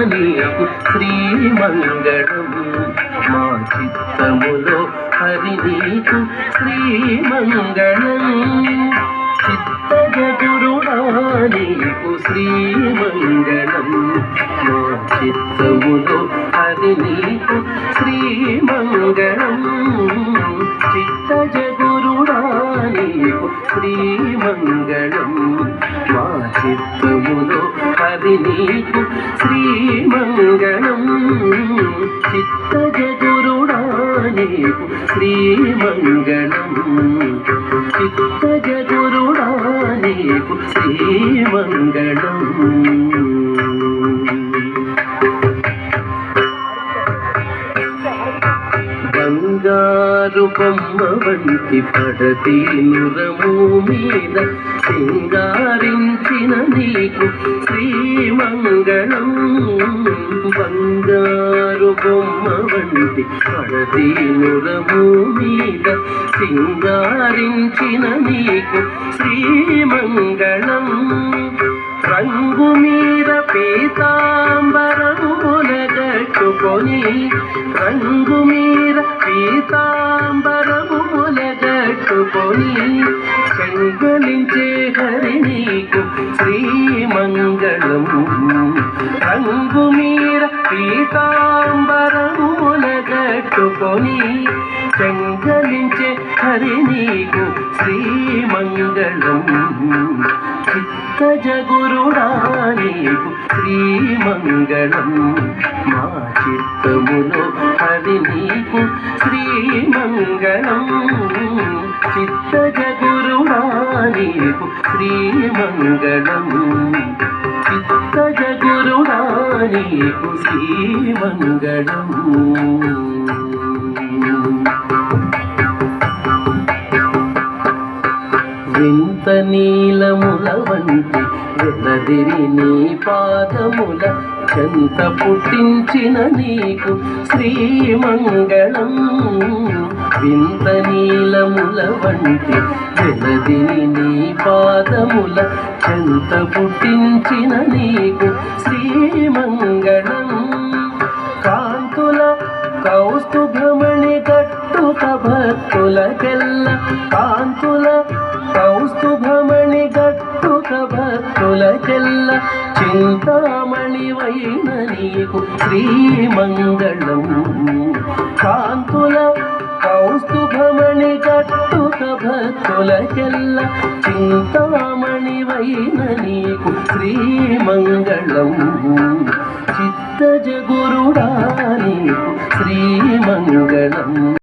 నీకు శ్రీమంగళం మా చిత్తములో హరి నీకు శ్రీమంగళం చిత్తజగురుడా నీకు శ్రీమంగళం మా చిత్తములో హరి నీకు శ్రీమంగళం చిత్తజగురుడా నీకు శ్రీమంగళం మా చిత్తములో హరి నీకు శ్రీమంగళం చిత్తజగురుడా నీకు శ్రీమంగళం చిత్తజగురుడా నీకు శ్రీమంగళం బంగారు బొమ్మ వంటి పడతి నురము మీద సింగారించిన నీకు శ్రీమంగళం బంగారు బొమ్మ వంటి పడతి నురము మీద సింగారించిన నీకు శ్రీమంగళం రంగు మీద పీతాంబరములగట్టుకొని రంగు మీద పీతాంబరములగట్టుకొని చెంగలించే హరి నీకు శ్రీమంగళం రంగు మీద పీతాంబరములగట్టుకొని చెంగలించే హరి నీకు శ్రీమంగళం చిత్తజగురుడా నీకు శ్రీమంగళం మా చిత్తములో హరి నీకు శ్రీమంగళం చిత్తజగురుడా నీకు శ్రీమంగళం చిత్తజగురుడా నీకు శ్రీమంగళం వింత నీలముల వంటి వెలదిరి నీ పాదముల చెంత పుట్టించిన నీకు శ్రీమంగళం వింత నీలముల వంటి వెలదిరి నీ పాదముల చెంత పుట్టించిన నీకు శ్రీమంగళం కాంతుల కౌస్తుభమణి గట్టుక భక్తులకెల్ల కాంతుల కౌస్తుభమణి గట్టుక భక్తులకెల్ల చింతామణివైన నీకు శ్రీమంగళం కాంతుల కౌస్తుభమణి గట్టుక భక్తులకెల్ల చింతామణివైన నీకు శ్రీమంగళం చిత్తజగురుడా నీకు శ్రీమంగళం